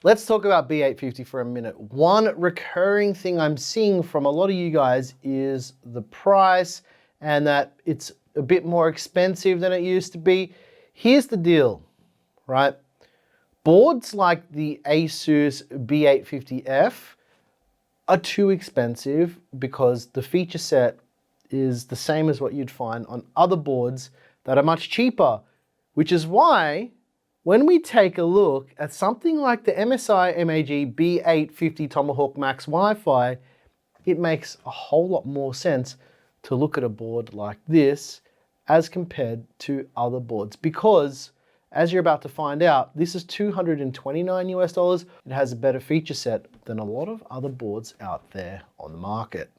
Let's talk about B850 for a minute. One recurring thing I'm seeing from a lot of you guys is the price and that it's a bit more expensive than it used to be. Here's the deal, right? Boards like the Asus B850F are too expensive because the feature set is the same as what you'd find on other boards that are much cheaper, which is why when we take a look at something like the MSI MAG B850 Tomahawk Max Wi-Fi, it makes a whole lot more sense to look at a board like this as compared to other boards, because as you're about to find out, this is $229 US. It has a better feature set than a lot of other boards out there on the market.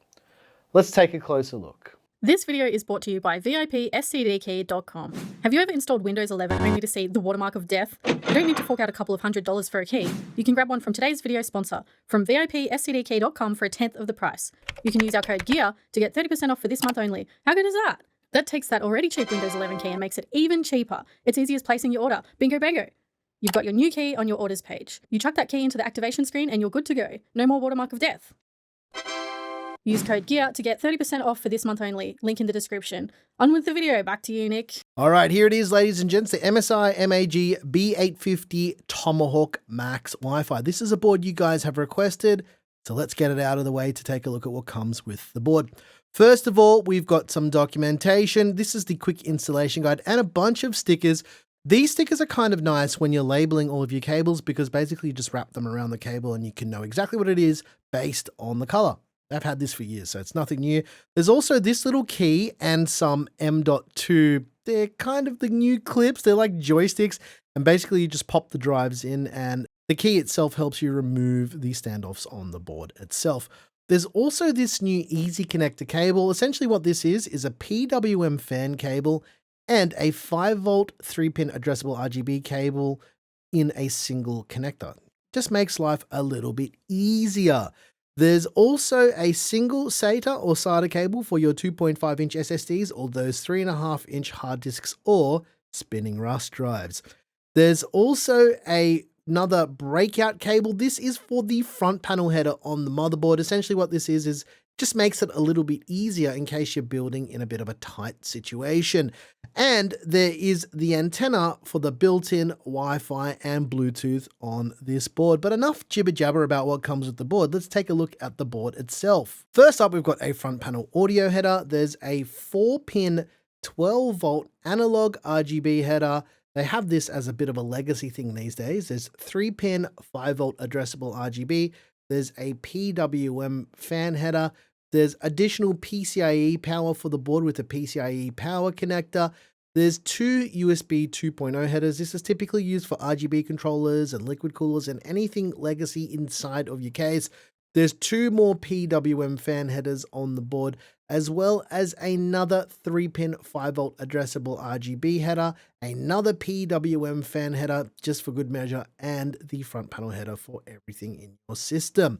Let's take a closer look. This video is brought to you by VIPSCDkey.com. Have you ever installed Windows 11 only to see the watermark of death? You don't need to fork out a couple of $100s for a key. You can grab one from today's video sponsor, from VIPSCDkey.com for a tenth of the price. You can use our code GEAR to get 30% off for this month only. How good is that? That takes that already cheap Windows 11 key and makes it even cheaper. It's easy as placing your order. Bingo bango. You've got your new key on your orders page. You chuck that key into the activation screen and you're good to go. No more watermark of death. Use code GEAR to get 30% off for this month only. Link in the description. On with the video. Back to you, Nick. All right, here it is, ladies and gents, the MSI MAG B850 Tomahawk Max Wi-Fi. This is a board you guys have requested, so let's get it out of the way to take a look at what comes with the board. First of all, we've got some documentation. This is the quick installation guide and a bunch of stickers. These stickers are kind of nice when you're labeling all of your cables because basically you just wrap them around the cable and you can know exactly what it is based on the color. I've had this for years, so it's nothing new. There's also this little key and some M.2. They're kind of the new clips. They're like joysticks, and basically you just pop the drives in and the key itself helps you remove the standoffs on the board itself. There's also this new easy connector cable. Essentially what this is a PWM fan cable and a 5-volt 3-pin addressable RGB cable in a single connector. Just makes life a little bit easier. There's also a single SATA or SATA cable for your 2.5-inch SSDs or those 3.5-inch hard disks or spinning Rust drives. There's also another breakout cable. This is for the front panel header on the motherboard. Essentially what this is just makes it a little bit easier in case you're building in a bit of a tight situation. And there is the antenna for the built-in Wi-Fi and Bluetooth on this board. But enough jibber jabber about what comes with the board. Let's take a look at the board itself. First up, we've got a front panel audio header. There's a 4-pin 12-volt analog RGB header. They have this as a bit of a legacy thing these days. There's 3-pin 5-volt addressable RGB. There's a PWM fan header. There's additional PCIe power for the board with a PCIe power connector. There's 2 USB 2.0 headers. This is typically used for RGB controllers and liquid coolers and anything legacy inside of your case. There's 2 more PWM fan headers on the board, as well as another 3-pin 5-volt addressable RGB header, another PWM fan header just for good measure, and the front panel header for everything in your system.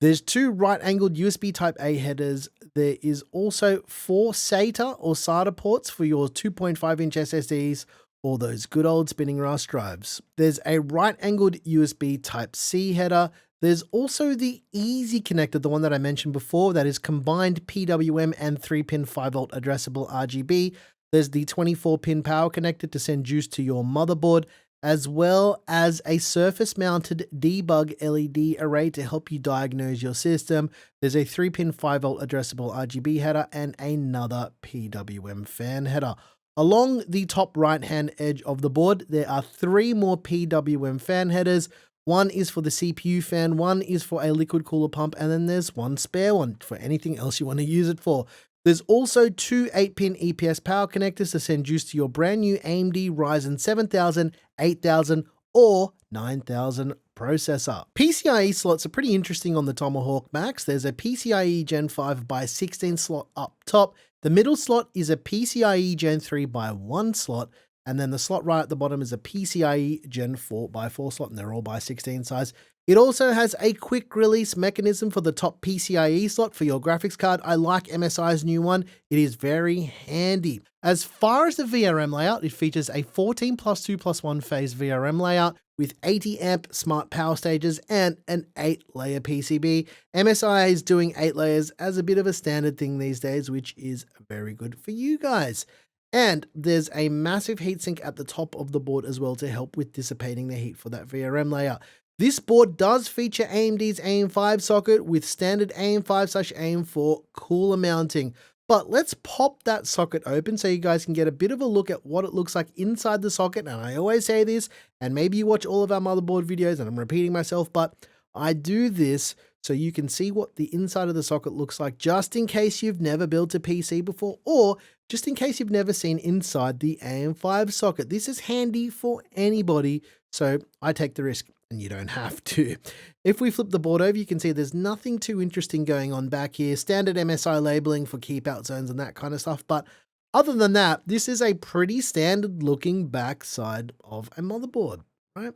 There's 2 right-angled USB Type-A headers. There is also 4 SATA or SATA ports for your 2.5-inch SSDs or those good old spinning Rust drives. There's a right-angled USB Type-C header. There's also the easy connector, the one that I mentioned before, that is combined PWM and 3-pin 5-volt addressable RGB. There's the 24-pin power connector to send juice to your motherboard, as well as a surface-mounted debug LED array to help you diagnose your system. There's a 3-pin 5-volt addressable RGB header and another PWM fan header. Along the top right-hand edge of the board, there are 3 more PWM fan headers. One is for the CPU fan, one is for a liquid cooler pump, and then there's one spare one for anything else you want to use it for. There's also 2 8-pin EPS power connectors to send juice to your brand new AMD Ryzen 7000, 8000, or 9000 processor. PCIe slots are pretty interesting on the Tomahawk Max. There's a PCIe Gen 5 by 16 slot up top. The middle slot is a PCIe Gen 3 by 1 slot. And then the slot right at the bottom is a PCIe Gen 4 by 4 slot, and they're all by 16 size. It also has a quick release mechanism for the top PCIe slot for your graphics card. I like MSI's new one. It is very handy. As far as the VRM layout, it features a 14+2+1 phase VRM layout with 80 amp smart power stages and an 8-layer PCB. MSI is doing 8 layers as a bit of a standard thing these days, which is very good for you guys. And there's a massive heatsink at the top of the board as well to help with dissipating the heat for that VRM layer. This board does feature AMD's AM5 socket with standard AM5/AM4 cooler mounting. But let's pop that socket open so you guys can get a bit of a look at what it looks like inside the socket. And I always say this, and maybe you watch all of our motherboard videos and I'm repeating myself, but I do this so you can see what the inside of the socket looks like, just in case you've never built a PC before, or just in case you've never seen inside the AM5 socket. This is handy for anybody, so I take the risk and you don't have to. If we flip the board over, you can see there's nothing too interesting going on back here. Standard MSI labeling for keep out zones and that kind of stuff. But other than that, this is a pretty standard looking backside of a motherboard, right?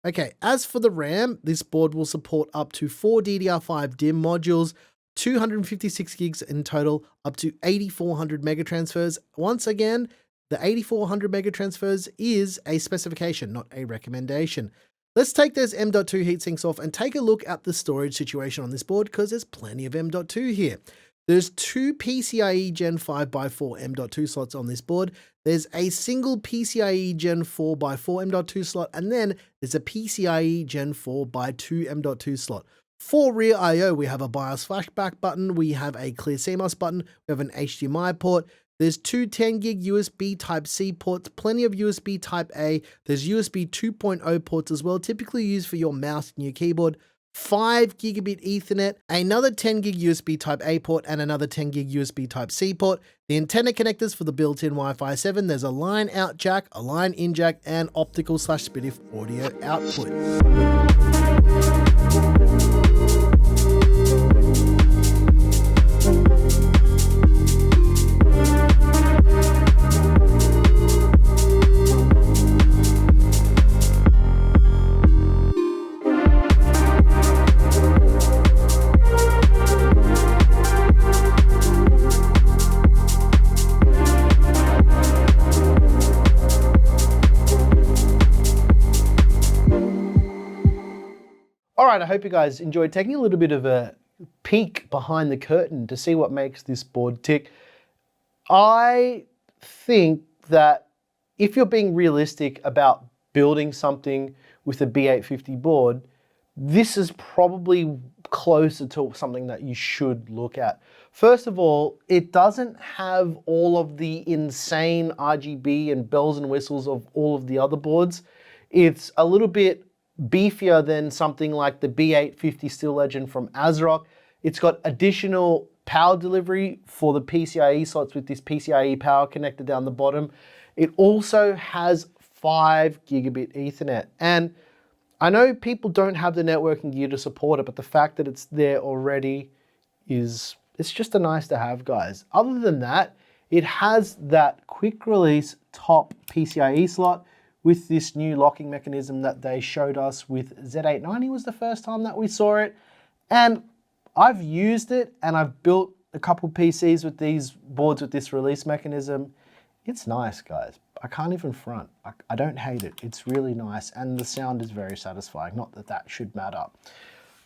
Okay, as for the RAM, this board will support up to 4 DDR5 DIMM modules, 256 gigs in total, up to 8400 mega transfers. Once again, the 8400 mega transfers is a specification, not a recommendation. Let's take those M.2 heatsinks off and take a look at the storage situation on this board, because there's plenty of M.2 here. There's 2 PCIe Gen 5x4 M.2 slots on this board. There's a single PCIe Gen 4x4 M.2 slot, and then there's a PCIe Gen 4x2 M.2 slot. For rear I/O, we have a BIOS flashback button, we have a clear CMOS button, we have an HDMI port. There's 2 10 gig USB Type-C ports, plenty of USB Type-A. There's USB 2.0 ports as well, typically used for your mouse and your keyboard. 5 gigabit Ethernet, another 10 gig USB Type-A port, and another 10 gig USB Type-C port. The antenna connectors for the built-in Wi-Fi 7. There's a line out jack, a line in jack, and optical/SPDIF audio output. All right, I hope you guys enjoyed taking a little bit of a peek behind the curtain to see what makes this board tick. I think that if you're being realistic about building something with a B850 board, this is probably closer to something that you should look at. First of all, it doesn't have all of the insane RGB and bells and whistles of all of the other boards. It's a little bit beefier than something like the B850 Steel Legend from ASRock. It's got additional power delivery for the PCIe slots with this PCIe power connector down the bottom. It also has 5 gigabit Ethernet. And I know people don't have the networking gear to support it, but the fact that it's there already it's just a nice to have, guys. Other than that, it has that quick release top PCIe slot with this new locking mechanism that they showed us with Z890 was the first time that we saw it. And I've used it and I've built a couple PCs with these boards with this release mechanism. It's nice, guys. I can't even front. I don't hate it. It's really nice and the sound is very satisfying. Not that that should matter.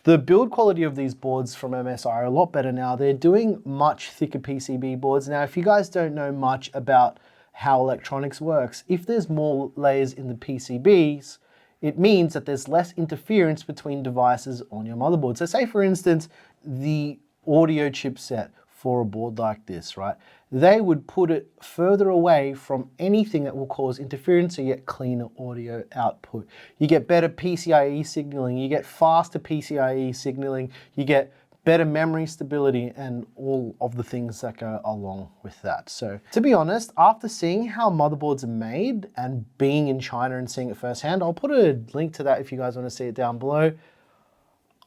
The build quality of these boards from MSI are a lot better now. They're doing much thicker PCB boards. Now, if you guys don't know much about how electronics works, if there's more layers in the PCBs, it means that there's less interference between devices on your motherboard. So say for instance, the audio chipset for a board like this, right? They would put it further away from anything that will cause interference, so you get cleaner audio output. You get better PCIe signaling, you get faster PCIe signaling, you get better memory stability and all of the things that go along with that. So to be honest, after seeing how motherboards are made and being in China and seeing it firsthand, I'll put a link to that if you guys want to see it down below.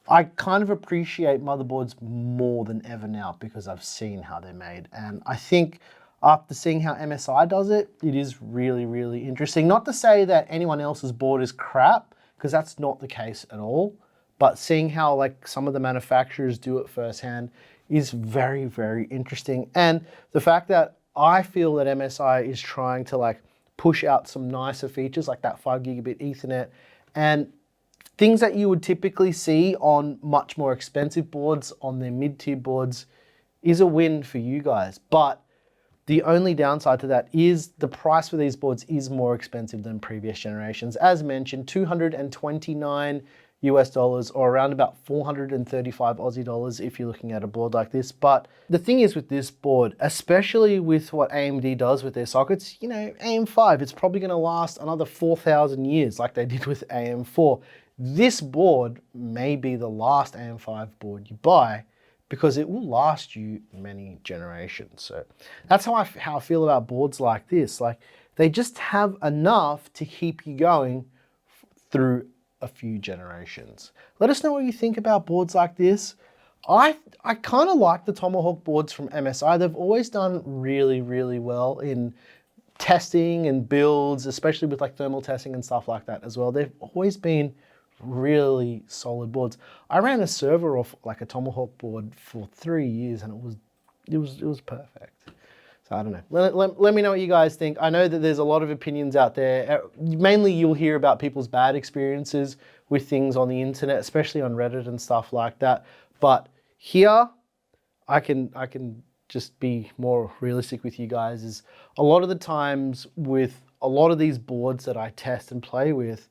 I kind of appreciate motherboards more than ever now because I've seen how they're made. And I think after seeing how MSI does it, it is really, really interesting. Not to say that anyone else's board is crap, because that's not the case at all. But seeing how like some of the manufacturers do it firsthand is very, very interesting. And the fact that I feel that MSI is trying to like push out some nicer features like that 5 gigabit Ethernet And things that you would typically see on much more expensive boards, on their mid-tier boards, is a win for you guys. But the only downside to that is the price for these boards is more expensive than previous generations. As mentioned, 229 US dollars, or around about 435 Aussie dollars if you're looking at a board like this. But the thing is with this board, especially with what AMD does with their sockets, you know, AM5, it's probably gonna last another 4,000 years like they did with AM4. This board may be the last AM5 board you buy, because it will last you many generations. So that's how I feel about boards like this. Like, they just have enough to keep you going through a few generations. Let us know what you think about boards like this. I kind of like the Tomahawk boards from MSI. They've always done really, really well in testing and builds, especially with like thermal testing and stuff like that as well. They've always been really solid boards. I ran a server off like a Tomahawk board for 3 years, and it was perfect. So I don't know. Let me know what you guys think. I know that there's a lot of opinions out there. Mainly you'll hear about people's bad experiences with things on the internet, especially on Reddit and stuff like that. But here, I can just be more realistic with you guys. Is a lot of the times with a lot of these boards that I test and play with,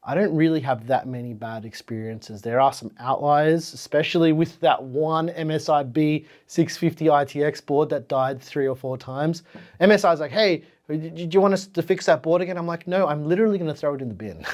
I don't really have that many bad experiences. There are some outliers, especially with that one MSI B850 ITX board that died 3 or 4 times. MSI's like, hey, do you want us to fix that board again? I'm like, no, I'm literally gonna throw it in the bin.